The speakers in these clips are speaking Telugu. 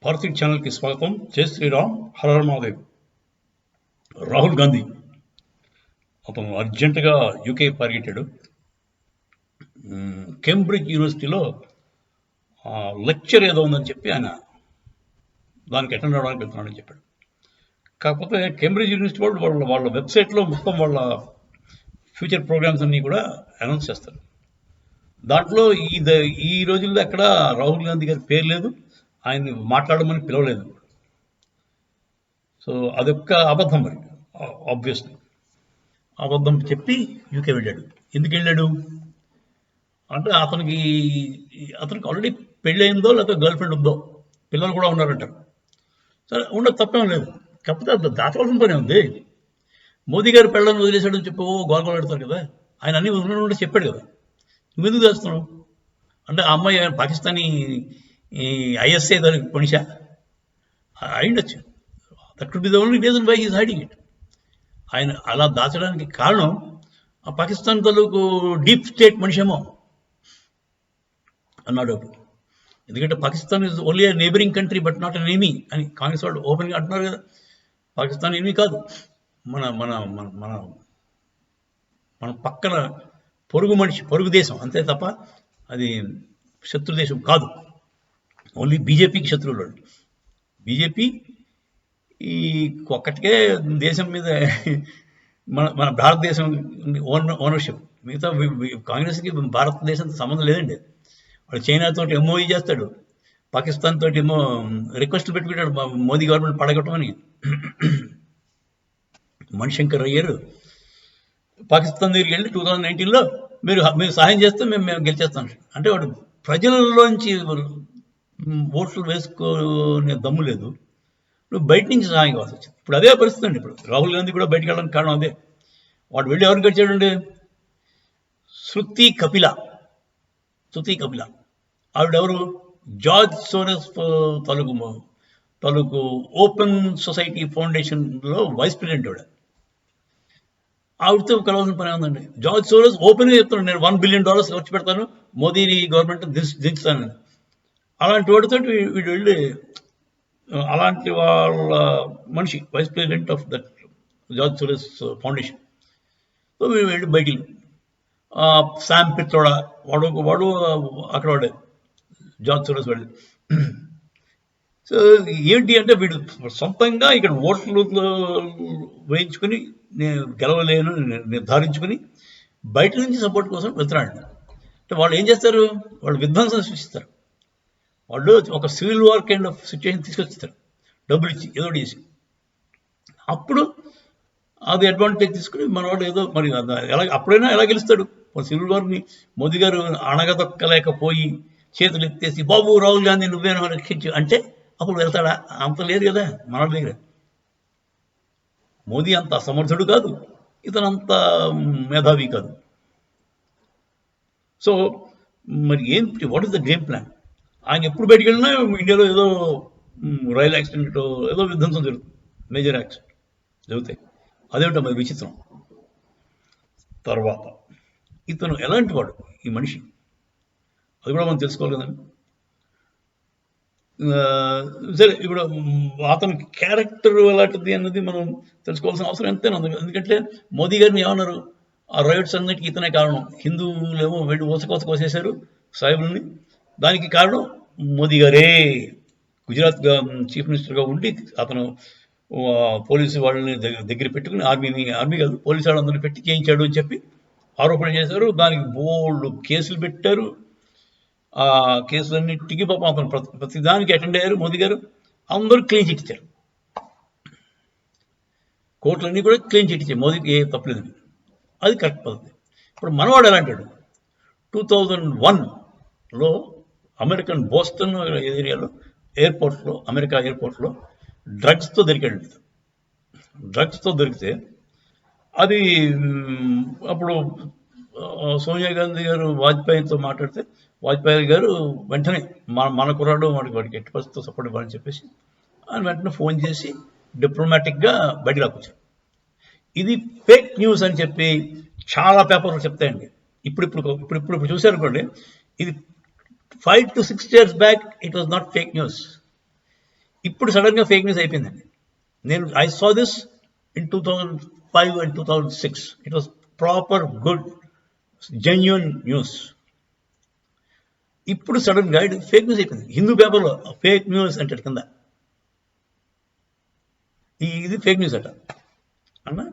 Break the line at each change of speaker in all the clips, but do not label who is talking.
భారతీయ ఛానల్కి స్వాగతం. జై శ్రీరామ్, హర మహాదేవ్. రాహుల్ గాంధీ అతను అర్జెంటుగా యూకే పరిగెట్టాడు. కేంబ్రిడ్జ్ యూనివర్సిటీలో లెక్చర్ ఏదో ఉందని చెప్పి ఆయన దానికి అటెండ్ అవ్వడానికి వెళ్తున్నాడని చెప్పాడు. కాకపోతే కేంబ్రిడ్జ్ యూనివర్సిటీ వాళ్ళు వాళ్ళ వెబ్సైట్లో మొత్తం వాళ్ళ ఫ్యూచర్ ప్రోగ్రామ్స్ అన్నీ కూడా అనౌన్స్ చేస్తారు. దాంట్లో ఈ రోజుల్లో ఎక్కడ రాహుల్ గాంధీ గారి పేరు లేదు, ఆయన్ని మాట్లాడమని పిలవలేదు. సో అదొక్క అబద్ధం. మరి ఆబ్వియస్లీ అబద్ధం చెప్పి యూకే వెళ్ళాడు. ఎందుకు వెళ్ళాడు అంటే అతనికి ఆల్రెడీ పెళ్ళయిందో లేకపోతే గర్ల్ ఫ్రెండ్ ఉందో, పిల్లలు కూడా ఉన్నారంటారు. సరే, ఉండదు, తప్పేం లేదు. కాకపోతే అది దాచవలసిన పని ఉంది. మోదీ గారు పెళ్ళని వదిలేశాడని చెప్పి గోల్గొలాడతారు కదా. ఆయన అన్ని వదిలినట్టు చెప్పాడు కదా, నువ్వెందుకు చేస్తున్నావు అంటే ఆ అమ్మాయి పాకిస్తానీ ఐఎస్ఐ దానికి పనిషా అయిండొచ్చు. That could be the only reason why he's hiding it. ఆయన అలా దాచడానికి కారణం ఆ పాకిస్తాన్ తాలూకు డీప్ స్టేట్ మనిషేమో అన్నాడు. ఎందుకంటే Pakistan is only neighbouring country but not an enemy అని కాంగ్రెస్ వాళ్ళు ఓపెన్గా అంటున్నారు కదా. పాకిస్తాన్ ఎనిమీ కాదు, మన మన మన మన మన పక్కన పొరుగు మనిషి, పొరుగు దేశం అంతే తప్ప అది శత్రు దేశం కాదు. ఓన్లీ బీజేపీకి శత్రువులు. బీజేపీ ఈ ఒక్కటికే దేశం మీద మన భారతదేశం ఓనర్షిప్. మిగతా కాంగ్రెస్కి భారతదేశంతో సంబంధం లేదండి. వాడు చైనాతో ఎంఓఈ చేస్తాడు, పాకిస్తాన్ తోటి ఏమో రిక్వెస్ట్లు పెట్టుకుంటాడు మోదీ గవర్నమెంట్ పడగొట్టమని. మణిశంకర్ అయ్యారు పాకిస్తాన్ దగ్గరికి వెళ్ళి 2019లో మీరు సహాయం చేస్తే మేము గెలిచేస్తాం అంటే వాడు ప్రజల్లోంచి ఓట్లు వేసుకునే దమ్ము లేదు, నువ్వు బయట నుంచి సహాయం కావాల్సి వచ్చింది. ఇప్పుడు అదే పరిస్థితి అండి. ఇప్పుడు రాహుల్ గాంధీ కూడా బయటకు వెళ్ళడానికి కారణం అదే. వాడు వెళ్ళి ఎవరికి గడిచాడండి? శృతి కపిల ఆవిడెవరు? జార్జ్ సోరస్ తాలూకు ఓపెన్ సొసైటీ ఫౌండేషన్లో వైస్ ప్రెసిడెంట్. ఆవిడతో కలవాల్సిన పని ఉందండి. జార్జ్ సోరస్ ఓపెన్గా చెప్తున్నాడు, నేను $1 బిలియన్ ఖర్చు పెడతాను, మోదీ గవర్నమెంట్ దించుతాను. అలాంటి వాడితో వీడు వెళ్ళి అలాంటి వాళ్ళ మనిషి vice president of that George Soros foundation. So వీడు వెళ్ళి బయటికి శామ్ పిత్రోడా వాడు అక్కడ వాడే జార్జ్ సోరస్ వాడు. సో ఏంటి అంటే వీడు సొంతంగా ఇక్కడ ఓట్లు వేయించుకుని నేను గెలవలేను నిర్ధారించుకుని బయట నుంచి సపోర్ట్ కోసం వెళ్తున్నాడు. అంటే వాళ్ళు ఏం చేస్తారు? వాళ్ళు విధ్వంసం సృష్టిస్తారు. వాళ్ళు ఒక civil war kind of situation తీసుకొచ్చిస్తారు, డబ్బులు ఇచ్చి ఏదో చేసి. అప్పుడు అది అడ్వాంటేజ్ తీసుకుని మనవాడు ఏదో మరి అప్పుడైనా ఎలా గెలుస్తాడు? సివిల్ వార్ని మోదీ గారు అణగదొక్కలేకపోయి చేతులు ఎత్తేసి బాబు రాహుల్ గాంధీ నువ్వేనో రక్షించు అంటే అప్పుడు వెళ్తాడా? అంత లేదు కదా మన దగ్గర. మోదీ అంత అసమర్థుడు కాదు, ఇతను అంత మేధావి కాదు. సో మరి ఏంటి, what is the game plan? ఆయన ఎప్పుడు బయటికి వెళ్ళినా ఇండియాలో ఏదో రైలు యాక్సిడెంట్, ఏదో విధ్వంసం జరుగుతుంది, మేజర్ యాక్సిడెంట్ జరుగుతాయి. అదేమిటో మరి విచిత్రం. తర్వాత ఇతను ఎలాంటి వాడు ఈ మనిషి, అది కూడా మనం తెలుసుకోవాలి కదండి. సరే, ఇప్పుడు అతని క్యారెక్టర్ ఎలాంటిది అన్నది మనం తెలుసుకోవాల్సిన అవసరం ఎంతైనా ఉంది. ఎందుకంటే మోదీ గారిని ఏమన్నారు? ఆ రైట్స్ అన్నిటికీ ఇతనే కారణం. హిందువులేమో వెళ్ళి కోసేశారు సాయిబుల్ని. దానికి కారణం మోదీ గారే. గుజరాత్ చీఫ్ మినిస్టర్గా ఉండి అతను పోలీసు వాళ్ళని దగ్గర పెట్టుకుని ఆర్మీ కాదు పోలీసు వాళ్ళందరినీ పెట్టి చేయించాడు అని చెప్పి ఆరోపణ చేశారు. దానికి బోల్డ్ కేసులు పెట్టారు. ఆ కేసులన్నిటికీ పాపం అతను ప్రతిదానికి అటెండ్ అయ్యారు మోదీ గారు. అందరూ క్లీన్ చిట్ ఇచ్చారు, కోర్టులన్నీ కూడా క్లీన్ చిట్ ఇచ్చారు, మోదీకి ఏ తప్పలేదని. అది కరెక్ట్ పద్ధతి. ఇప్పుడు మనవాడు ఎలా అంటాడు? 2001లో అమెరికన్ బోస్టన్ ఏరియాలో ఎయిర్పోర్ట్లో, అమెరికా ఎయిర్పోర్ట్లో డ్రగ్స్తో దొరికితే అది అప్పుడు సోనియా గాంధీ గారు వాజ్పేయితో మాట్లాడితే వాజ్పేయి గారు వెంటనే మన కుర్రాడు వాడికి ఎట్టి పరిస్థితితో సపోర్ట్ ఇవ్వాలని చెప్పేసి ఆయన వెంటనే ఫోన్ చేసి డిప్లొమాటిక్గా బయటకు రాకొచ్చారు. ఇది ఫేక్ న్యూస్ అని చెప్పి చాలా పేపర్లు చెప్తాయండి. ఇప్పుడు చూసారనుకోండి, ఇది 5 to 6 years back it was not fake news. ఇప్పుడు సడన్గా ఫేక్ న్యూస్ అయిపోయిందండి. I saw this in 2005 and 2006. It was proper good genuine news. ఇప్పుడు సడన్గా ఇది ఫేక్ న్యూస్ అయిపోయింది. హిందూ పేపర్లో ఫేక్ న్యూస్ అంటే కింద ఇది ఫేక్ న్యూస్ అట అన్నా.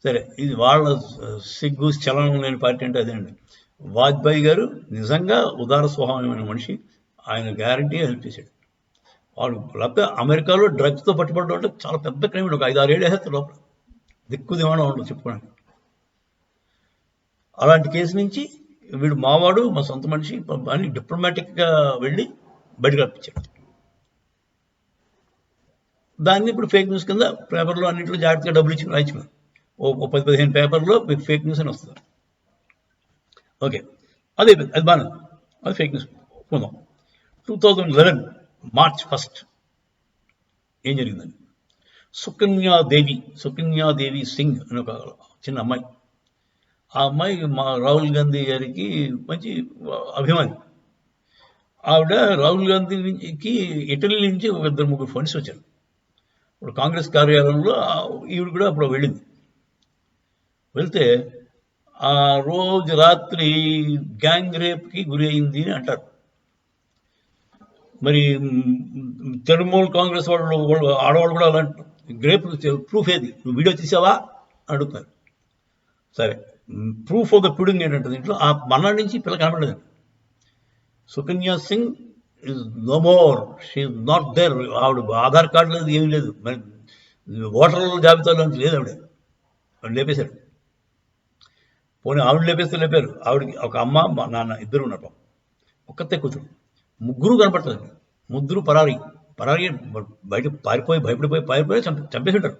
సరే, ఇది వాళ్ళ సిగ్గు చలనం లేని పార్టీ అంటే అదేనండి. వాజ్పేయి గారు నిజంగా ఉదార స్వభావమైన మనిషి. ఆయన గ్యారంటీ హెల్ప్ చేశాడు. వాళ్ళు లేకపోతే అమెరికాలో డ్రగ్స్తో పట్టుబడడం అంటే చాలా పెద్ద క్రైమ్. ఒక 5-6 ఏళ్ళు వేస్తారు లోపల, దిక్కు దివాణం ఉండదు చెప్పుకోవడానికి. అలాంటి కేసు నుంచి వీడు మావాడు, మా సొంత మనిషి అని డిప్లొమాటిక్గా వెళ్ళి బయటకు రప్పించాడు. దాన్ని ఇప్పుడు ఫేక్ న్యూస్ కింద పేపర్లో అన్నింటిలో జాగ్రత్తగా డబ్బులు ఇచ్చి రాయించుకున్నాను. ఓ 10-15 పేపర్లో మీకు ఫేక్ న్యూస్ అని వస్తుంది. ఓకే, అది బాగా, అది ఫేక్ న్యూస్ పోదాం. 2011 March 1 ఏం జరిగిందండి? సుకన్యాదేవి సింగ్ అని ఒక చిన్న అమ్మాయి. ఆ అమ్మాయి మా రాహుల్ గాంధీ గారికి మంచి అభిమాని. ఆవిడ రాహుల్ గాంధీకి ఇటలీ నుంచి ఒక 2-3 ఫండ్స్ వచ్చారు. ఇప్పుడు కాంగ్రెస్ కార్యాలయంలో ఈవిడ కూడా అప్పుడు వెళ్ళింది. వెళ్తే ఆ రోజు రాత్రి గ్యాంగ్ రేప్కి గురి అయింది అని అంటారు. మరి తృణమూల్ కాంగ్రెస్ వాళ్ళు ఆడవాళ్ళు కూడా అలాంటి రేప్ ప్రూఫ్ ఏది, నువ్వు వీడియో తీసావా అడుగుతారు. సరే, ప్రూఫ్ ఆఫ్ ద పుడింగ్ ఏంటంటే దీంట్లో ఆ మన్నాడు నుంచి పిల్ల కనబడలేదండి. Sukanya Singh is no more, she is not there. ఆవిడ ఆధార్ కార్డు లేదు, ఏమీ లేదు, మరి ఓటర్ల జాబితాలో నుంచి లేదు ఆవిడ. ఆవిడ లేపేశారు. పోనీ ఆవిడ లేపేస్తే లేపారు. ఆవిడకి ఒక అమ్మ, మా నాన్న ఇద్దరు ఉన్నారు. ఒక్కతే కూతురు. ముగ్గురు కనపడతారు. ముగ్గురు పరారీ బయట పారిపోయి చంపేసి ఉంటారు.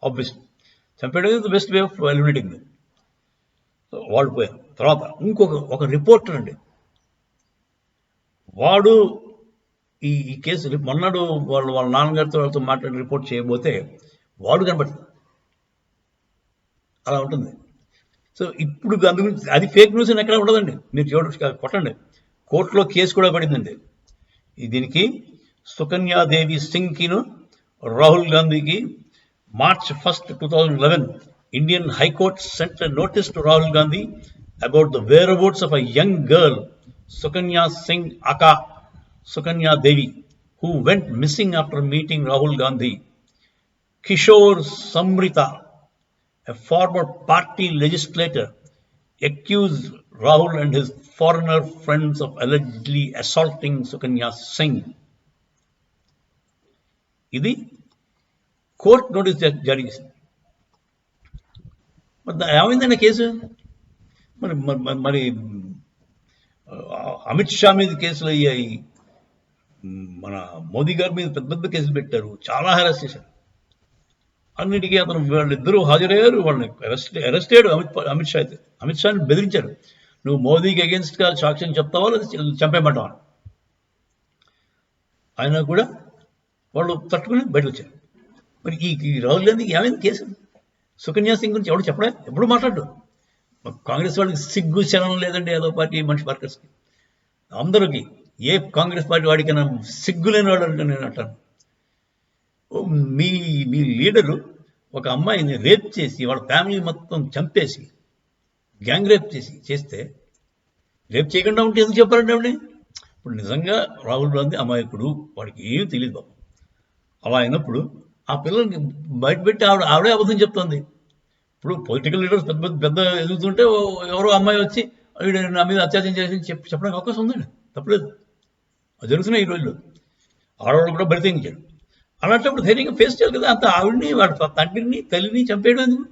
ఆబ్వియస్లీ చంపేయడం is the best way of eliminating. వాళ్ళు పోయారు. తర్వాత ఒక రిపోర్టర్ అండి, వాడు ఈ కేసు మొన్నడు వాళ్ళ నాన్నగారితో వాళ్ళతో మాట్లాడి రిపోర్ట్ చేయబోతే వాడు కనపడుతుంది. అలా ఉంటుంది. సో ఇప్పుడు అందు గురించి అది ఫేక్ న్యూస్ అని ఎక్కడ ఉండదండి. మీరు కొట్టండి, కోర్టులో కేసు కూడా పడిందండి దీనికి. సుకన్యాదేవి సింగ్కిను రాహుల్ గాంధీకి March 1, 2011 Indian High Court sent a notice to Rahul Gandhi about the whereabouts of a young girl, Sukanya Singh Aka Sukanya Devi, who went missing after meeting Rahul Gandhi. Kishore Samrita, a former party legislator, accused Rahul and his foreigner friends of allegedly assaulting Sukanya Singh. ఇది కోర్టు నోటీస్ జారీ చేసింది. మరి ఏమైందన్న కేసు? మరి అమిత్ షా మీద కేసులు అయ్యాయి, మన మోదీ గారి మీద పెద్ద పెద్ద కేసులు పెట్టారు, చాలా హెరాస్ చేశారు. అన్నిటికీ వాళ్ళిద్దరూ హాజరయ్యారు. వాళ్ళని అరెస్ట్ అయ్యాడు అమిత్ షా. అయితే అమిత్ షాని బెదిరించారు, నువ్వు మోదీకి అగేన్స్ట్గా సాక్ష్యం చెప్తావా లేదా చంపేయమంటావా. అయినా కూడా వాళ్ళు తట్టుకుని బయటకు వచ్చారు. మరి ఈ రాహుల్ గాంధీకి ఏమైంది కేసు? సుకన్యా సింగ్ గురించి ఎవడు చెప్పడా, ఎప్పుడు మాట్లాడు. కాంగ్రెస్ వాళ్ళకి సిగ్గు శరణం లేదండి, ఏదో పార్టీ మనిషి వర్కర్స్కి అందరికీ. ఏ కాంగ్రెస్ పార్టీ వాడికైనా సిగ్గు లేని వాడు అంటే నేను అంటాను. మీ లీడరు ఒక అమ్మాయిని రేప్ చేసి వాళ్ళ ఫ్యామిలీ మొత్తం చంపేసి గ్యాంగ్ రేప్ చేస్తే రేప్ చేయకుండా ఉంటే ఎందుకు చెప్పారంటే ఆవిడ? ఇప్పుడు నిజంగా రాహుల్ గాంధీ అమాయకుడు, వాడికి ఏమీ తెలియదు బాబు. అలా అయినప్పుడు ఆ పిల్లల్ని బయటపెట్టి ఆవిడే అబద్ధం చెప్తుంది. ఇప్పుడు పొలిటికల్ లీడర్స్ పెద్ద ఎదుగుతుంటే ఎవరో అమ్మాయి వచ్చి నా మీద అత్యాచారం చేసి చెప్పడానికి అవకాశం ఉందండి, తప్పలేదు. అది జరుగుతున్నాయి ఈ రోజుల్లో. ఆడవాళ్ళు కూడా బలి తెగించాడు. అలాంటప్పుడు ధైర్యంగా ఫేస్ చేయాలి కదా. అంత ఆవిడ్ని, వాడి తండ్రిని, తల్లిని చంపేయడం ఎందుకు?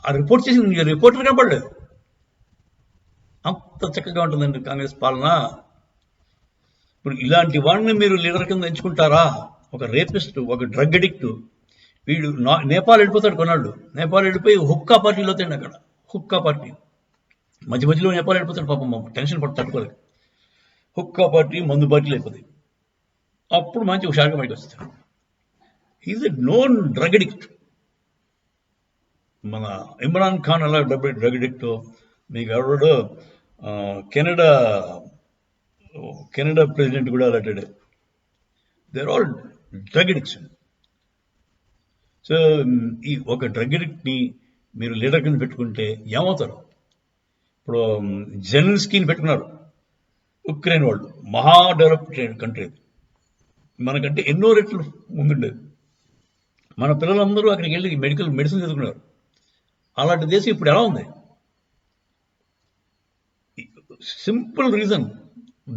ఆ రిపోర్ట్ చేసి రిపోర్టర్ కనపడలేదు. అంత చక్కగా ఉంటుందండి కాంగ్రెస్ పాలన. ఇప్పుడు ఇలాంటి వాడిని మీరు లీడర్ కింద ఎంచుకుంటారా? ఒక రేపిస్ట్, ఒక డ్రగ్ అడిక్ట్, వీడు నేపాల్ వెళ్ళిపోతాడు కొన్నాళ్ళు. నేపాల్ వెళ్ళిపోయి హుక్కా పార్టీలో అవుతాడు. అక్కడ హుక్కా పార్టీ మధ్యలో నేపాల్ వెళ్ళిపోతాడు. పాపం టెన్షన్ తట్టుకోలేదు. హుక్కా పార్టీ, మందు పార్టీలు అయిపోతాయి. అప్పుడు మంచి హుషారుగా బయటకు వస్తాడు. Is a known drug addict. మన ఇమ్రాన్ ఖాన్ అలా డ్రగ్ అడిక్ట్. మీకు ఎవడో కెనడా ప్రెసిడెంట్ కూడా అలాంటి they are all drug addicts. So ఈ ఒక డ్రగ్ అడిక్ట్ని మీరు లీడర్ కింద పెట్టుకుంటే ఏమవుతారు? ఇప్పుడు జెలెన్స్కీని పెట్టుకున్నారు, ఉక్రెయిన్ వాళ్ళు, మహా డెవలప్డ్ కంట్రీ, మనకంటే ఎన్నో రెట్లు ముందుండేది. మన పిల్లలందరూ అక్కడికి వెళ్ళి మెడిసిన్ చదువుకున్నారు. అలాంటి దేశం ఇప్పుడు ఎలా ఉంది? Simple reason,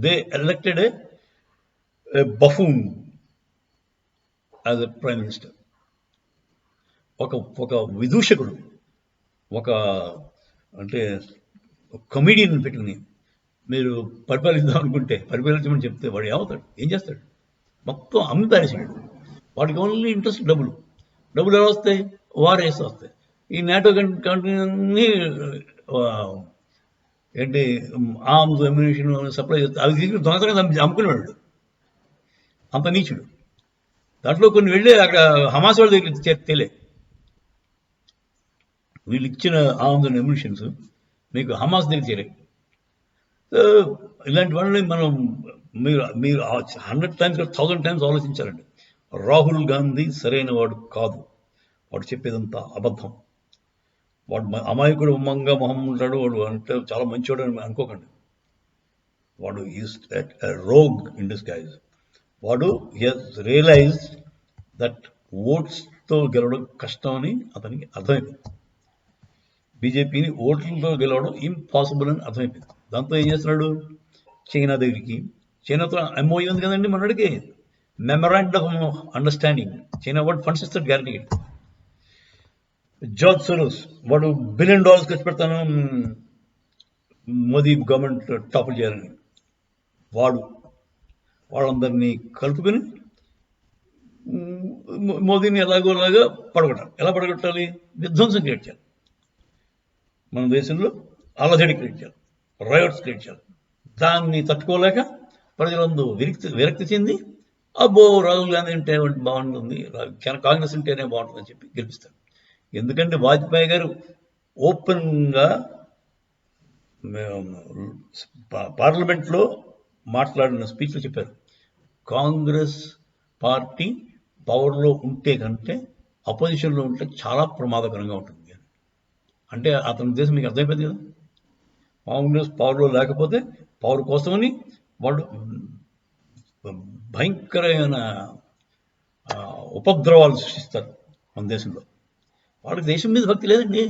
they elected A buffoon as a prime minister. ఒక విదూషకుడు, ఒక అంటే కమెడియన్ పెట్టుకుని మీరు పరిపాలిద్దాం అనుకుంటే, పరిపాలించమని చెప్తే వాడు ఏమవుతాడు? ఏం చేస్తాడు? మొత్తం అమ్మి పారేసాడు. వాడికి ఓన్లీ ఇంట్రెస్ట్ డబ్బులు ఎలా వస్తాయి? వార్ వేసి వస్తాయి. ఈ నాటో కంట్రీ ఏంటి ఆర్మ్స్ అమ్యునిషన్ సప్లై చేస్తే అవి తీసుకుని దొంగతనంగా అమ్ముకునేవాడు. అంత నీచుడు. దాంట్లో కొన్ని వెళ్ళి అక్కడ హమాస్ వాళ్ళ దగ్గర తేలే. వీళ్ళు ఇచ్చిన ఆర్మ్స్ అండ్ అమ్యునిషన్స్ మీకు హమాస్ దగ్గర చేరే. ఇలాంటి వాళ్ళని మీరు 100 times 1000 times ఆలోచించాలండి. రాహుల్ గాంధీ సరైన వాడు కాదు. వాడు చెప్పేదంతా అబద్ధం. వాడు అమాయకుడు, ఉమ్మంగా మొహం ఉంటాడు, వాడు అంటే చాలా మంచివాడు అని అనుకోకండి. వాడు ఈజ్ రోగ్ ఇన్ డిస్గైజ్. వాడు రియలైజ్ దట్ ఓట్స్తో గెలవడం కష్టం అని అతనికి అర్థమైపోయింది. బీజేపీని ఓట్లతో గెలవడం ఇంపాసిబుల్ అని అర్థమైపోయింది. దాంతో ఏం చేస్తున్నాడు? చైనా దగ్గరికి, చైనాతో ఎంఓయూ ఉంది కదండి మనడికి, మెమరాండమ్ ఆఫ్ అండర్స్టాండింగ్. చైనా వాడు ఫండ్స్ ఇస్తాడు గ్యారంటీ. జార్జ్ సోరోస్ వాడు $1 billion ఖర్చు పెడతాను మోదీ గవర్నమెంట్ టాపుల్ చేయాలని. వాళ్ళందరినీ కలుపుకొని మోదీని ఎలాగోలాగా పడగొట్టాలి. ఎలా పడగొట్టాలి? విధ్వంసం క్రియేట్ చేయాలి. మన దేశంలో అలజడి క్రియేట్ చేయాలి, రయోట్స్ క్రియేట్ చేయాలి. దాన్ని తట్టుకోలేక ప్రజలందరూ విరక్తి చెంది అబ్బో రాహుల్ గాంధీ అంటే బాగుంటుంది, కాంగ్రెస్ ఉంటేనే బాగుంటుందని చెప్పి గెలిపిస్తారు. ఎందుకంటే వాజ్పేయి గారు ఓపెన్గా పార్లమెంట్లో మాట్లాడిన స్పీచ్లో చెప్పారు, కాంగ్రెస్ పార్టీ పవర్లో ఉంటే కంటే అపోజిషన్లో ఉంటే చాలా ప్రమాదకరంగా ఉంటుంది. అంటే అతని ఉద్దేశం మీకు అర్థమైపోయింది కదా. కాంగ్రెస్ పవర్లో లేకపోతే పవర్ కోసమని వాళ్ళు భయంకరమైన ఉపద్రవాలు సృష్టిస్తారు మన దేశంలో. వాళ్ళకి దేశం మీద భక్తి లేదండి,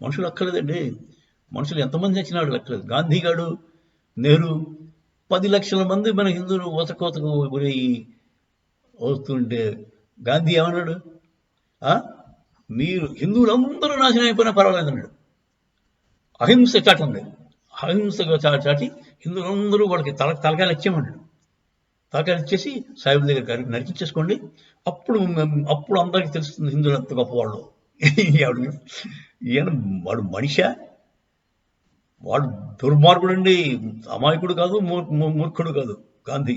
మనుషులు అక్కర్లేదండి. మనుషులు ఎంతమంది వచ్చినాడు లెక్కలేదు. గాంధీ గారు, నెహ్రూ 10 లక్షల మంది మన హిందువులు ఓతకోతకు గురయ్యి వస్తుంటే గాంధీ ఏమన్నాడు? మీరు హిందువులందరూ నాశనం అయిపోయినా పర్వాలేదన్నాడు. అహింస చాటండి, అహింసగా చాటి హిందువులందరూ వాళ్ళకి తలకాయలు ఇచ్చేయమన్నాడు. తలకాయలు ఇచ్చేసి సాహిబ్ దగ్గర నరికించేసుకోండి, అప్పుడు అందరికీ తెలుస్తుంది హిందువులు ఎంత గొప్పవాళ్ళు. ఈయన వాడు మనిషా? వాడు దుర్మార్గుడండి, అమాయకుడు కాదు, మూర్ఖుడు కాదు. గాంధీ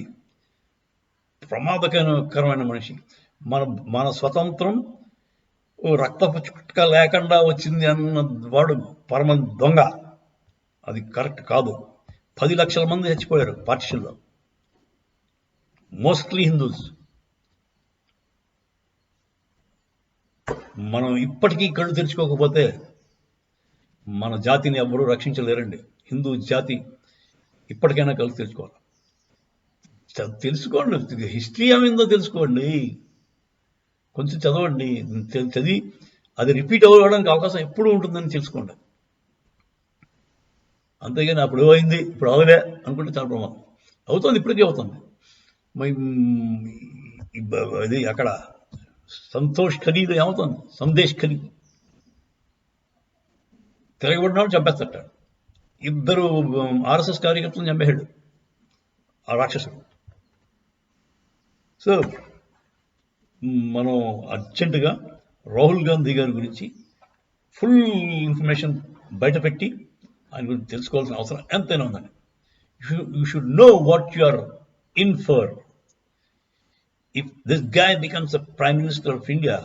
ప్రమాదకరమైన మనిషి. మన స్వతంత్రం రక్తపు చుక్క లేకుండా వచ్చింది అన్న వాడు పరమ దొంగ. అది కరెక్ట్ కాదు. 10 లక్షల మంది చచ్చిపోయారు పార్టిషన్లో, మోస్ట్లీ హిందూస్. మనం ఇప్పటికీ కళ్ళు తెరుచుకోకపోతే మన జాతిని ఎవ్వరూ రక్షించలేరండి. హిందూ జాతి ఇప్పటికైనా కళ్ళు తెరుచుకోవాలి. తెలుసుకోండి, హిస్టరీ ఏమైందో తెలుసుకోండి, కొంచెం చదవండి. చదివి అది రిపీట్ అవ్వడానికి అవకాశం ఎప్పుడూ ఉంటుందని తెలుసుకోండి. అంతేగాని అప్పుడు ఏమైంది ఇప్పుడు అవలే అనుకుంటే చాలా ప్రమాదం. అవుతుంది, ఇప్పటికీ అవుతుంది. అది అక్కడ సంతోష్ ఖనీలో ఏమవుతుంది? సందేశ్ ఖనీ తిరగబడినాడు, చంపేస్తాడు. 2 RSS కార్యకర్తలను చంపేశాడు ఆ రాక్షసుడు. సో మనం అర్జెంటుగా రాహుల్ గాంధీ గారి గురించి ఫుల్ ఇన్ఫర్మేషన్ బయటపెట్టి ఆయన గురించి తెలుసుకోవాల్సిన అవసరం ఎంతైనా ఉందండి. You should know what you are in for. If this guy becomes the Prime Minister of India,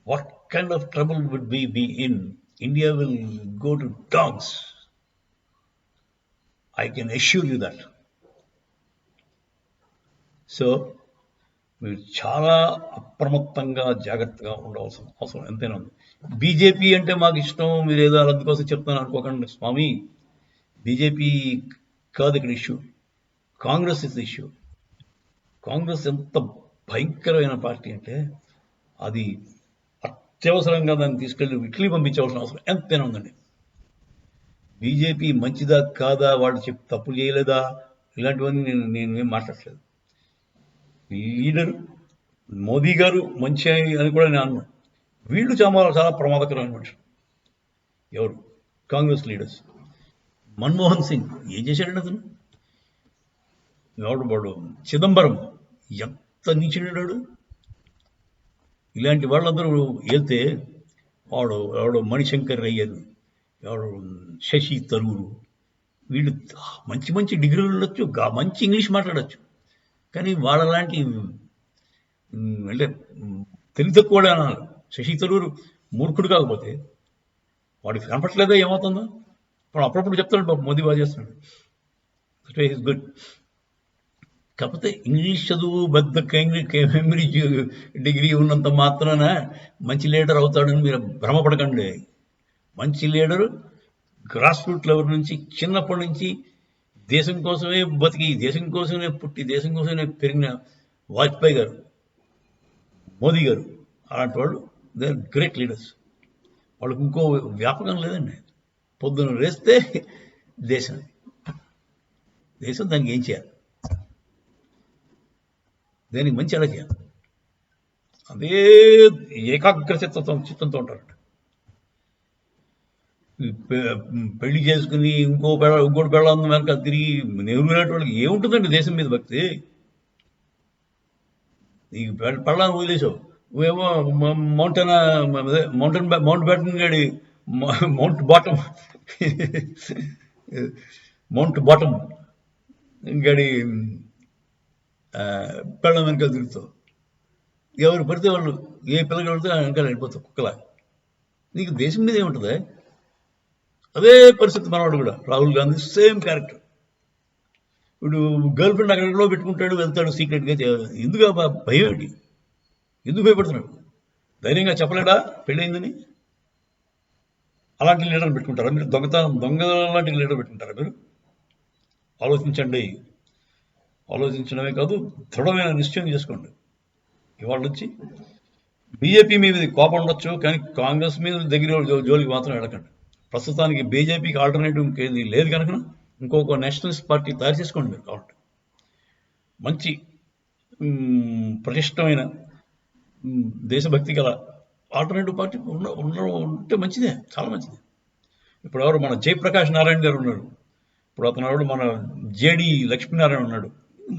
what kind of trouble would we be in? India will go to dogs. I can assure you that. So, మీరు చాలా అప్రమత్తంగా జాగ్రత్తగా ఉండవలసిన అవసరం ఎంతైనా ఉంది. బీజేపీ అంటే మాకు ఇష్టం, మీరు ఏదో అందుకోసం చెప్తాను అనుకోకండి స్వామి. బీజేపీ కాదు ఇక్కడ issue, Congress is issue. Congress ఎంత భయంకరమైన పార్టీ అంటే అది అత్యవసరంగా దాన్ని తీసుకెళ్లి ఇట్లీ పంపించవలసిన అవసరం ఎంతైనా ఉందండి. బీజేపీ మంచిదా కాదా, వాళ్ళు తప్పు చేయలేదా, ఇలాంటివన్నీ నేను ఏం మాట్లాడలేదు. లీడర్ మోదీ గారు మంచి అని కూడా నేను అన్నాను. వీళ్ళు చాలా ప్రమాదకరమైన మనుషులు. ఎవరు? కాంగ్రెస్ లీడర్స్. మన్మోహన్ సింగ్ ఏం చేశాడండి అతను? వాడు చిదంబరం ఎంత నీచుడాడు. ఇలాంటి వాళ్ళందరూ వెళ్తే వాడు మణిశంకర్ అయ్యారు, ఎవడు శశి తరూరు, వీళ్ళు మంచి మంచి డిగ్రీలు ఉండొచ్చు, మంచి ఇంగ్లీష్ మాట్లాడచ్చు, కానీ వాళ్ళలాంటి అంటే తెలివి తక్కువ అన్నారు. శశి తరూరు మూర్ఖుడు కాకపోతే వాడికి కనపట్లేదా ఏమవుతుందో? వాడు అప్పుడప్పుడు చెప్తాడు, బాబు మోదీ బాగా చేస్తున్నాడు, ఈజ్ గుడ్. కాకపోతే ఇంగ్లీష్ చదువు పెద్ద కేంబ్రిడ్జ్ డిగ్రీ ఉన్నంత మాత్రాన మంచి లీడర్ అవుతాడని మీరు భ్రమపడకండి. మంచి లీడరు గ్రాస్ రూట్ లెవెల్ నుంచి, చిన్నప్పటి నుంచి దేశం కోసమే బతికి, దేశం కోసమే పుట్టి, దేశం కోసమే పెరిగిన వాజ్పేయి గారు, మోదీ గారు, అలాంటి వాళ్ళు దే ఆర్ గ్రేట్ లీడర్స్. వాళ్ళకి ఇంకో వ్యాపకం లేదండి. పొద్దున వేస్తే దేశం దానికి ఏం చేయాలి, దానికి మంచి ఎలా చేయాలి, అదే ఏకాగ్ర చిత్తంతో ఉంటారు. పెళ్లి చేసుకుని ఇంకోటి పెళ్ళం వెనక తిరిగి నెహ్రూ వాళ్ళకి ఏముంటుందండి దేశం మీద భక్తి? నీకు పెళ్ళాన్ని వదిలేసావు, నువ్వేమో మౌంట్ బ్యాటన్ గడి మౌంట్ బాటమ్ గడి పెళ్ళం వెనకాల తిరుగుతావు. ఎవరు పడితే వాళ్ళు ఏ పిల్లలు పడితే వెనకాల వెళ్ళిపోతావు కుక్కలా. నీకు దేశం మీద ఏముంటుంది? అదే పరిస్థితి మనవాడు కూడా, రాహుల్ గాంధీ సేమ్ క్యారెక్టర్. ఇప్పుడు గర్ల్ ఫ్రెండ్ అక్కడెక్కడో పెట్టుకుంటాడు, వెళ్తాడు సీక్రెట్గా. ఎందుకు భయం ఏంటి? ఎందుకు భయపడుతున్నాడు? ధైర్యంగా చెప్పలేడా పెళ్ళయిందని? అలాంటి లీడర్ పెట్టుకుంటారా మీరు? దొంగ లాంటి లీడర్ పెట్టుకుంటారా మీరు? ఆలోచించండి. ఆలోచించడమే కాదు, దృఢమైన నిశ్చయం చేసుకోండి. ఇవాళ నుంచి బీజేపీ మీద కోపం ఉండొచ్చు, కానీ కాంగ్రెస్ మీద దగ్గర జోలికి మాత్రం వెళ్ళకండి. ప్రస్తుతానికి బీజేపీకి ఆల్టర్నేటివ్ ఇంకేది లేదు కనుక ఇంకొక నేషనలిస్ట్ పార్టీ తయారు చేసుకోండి మీరు కావాలంటే. మంచి ప్రతిష్టమైన దేశభక్తి గల ఆల్టర్నేటివ్ పార్టీ ఉంటే మంచిదే, చాలా మంచిది. ఇప్పుడు ఎవరు మన జయప్రకాష్ నారాయణ గారు ఉన్నారు, ఇప్పుడు అతను మన జేడి లక్ష్మీనారాయణ ఉన్నాడు.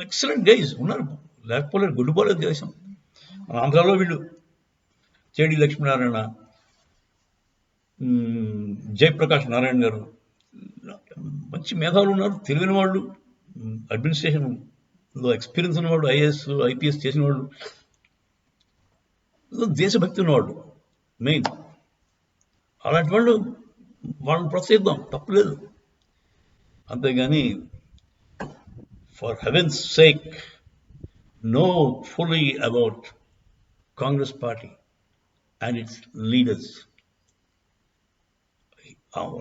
ఎక్సలెంట్ గైజ్ ఉన్నారు, లేకపోలేదు గుడ్డుపోలేదు దేశం. మన ఆంధ్రాలో వీళ్ళు జేడి లక్ష్మీనారాయణ, జయప్రకాష్ నారాయణ గారు మంచి మేధావులు ఉన్నారు, తెలివిన వాళ్ళు, అడ్మినిస్ట్రేషన్లో ఎక్స్పీరియన్స్ ఉన్నవాళ్ళు, ఐఏఎస్ ఐపీఎస్ చేసిన వాళ్ళు, దేశభక్తి ఉన్నవాళ్ళు మెయిన్. అలాంటి వాళ్ళని ప్రోత్సహిద్దాం, తప్పులేదు. అంతేగాని for heaven's sake no fully about Congress party and its leaders.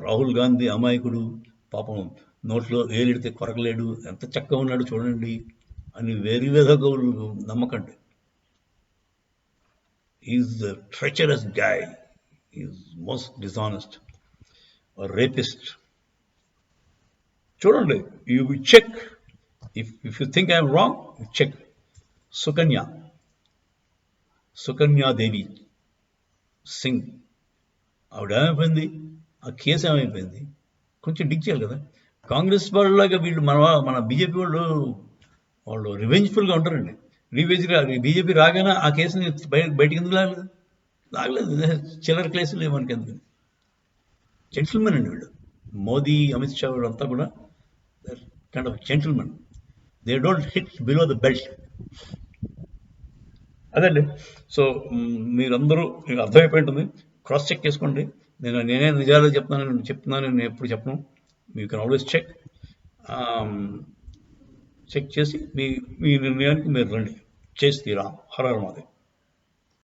Rahul Gandhi అమాయకుడు, పాపం నోట్లో ఏలిడితే కొరకలేడు, ఎంత చక్కగా ఉన్నాడు చూడండి అని వేరువేదగౌలు నమ్మకండి. Is the treacherous guy, is most dishonest, rapist. చూడండి, you check. If you think I'm wrong, you check. Sukanyadevi Singh, ఆవిడ ఏమైపోయింది? ఆ కేసు ఏమైపోయింది? కొంచెం డిగ్ చేయాలి కదా. కాంగ్రెస్ వాళ్ళలాగా వీళ్ళు మన బీజేపీ వాళ్ళు రివెంజ్ఫుల్గా ఉంటారండి. బీజేపీ రాగానే ఆ కేసుని బయటికి ఎందుకు లాగలేదు? చిల్లర కేసులు మనకి ఎందుకు? జెంటిల్మెన్ అండి వీళ్ళు. మోదీ, అమిత్ షా వీళ్ళంతా కూడా kind of gentlemen. They don't hit below the belt. అదండి. సో మీరందరూ మీకు అర్థమైపోయి ఉంటుంది. క్రాస్ చెక్ చేసుకోండి. నేనే నిజాలు చెప్తున్నాను, నేను ఎప్పుడు చెప్పను. You can always check. Check చేసి మీ నిర్ణయానికి మీరు రండి. చేసి తీరా. హర హర మాదే.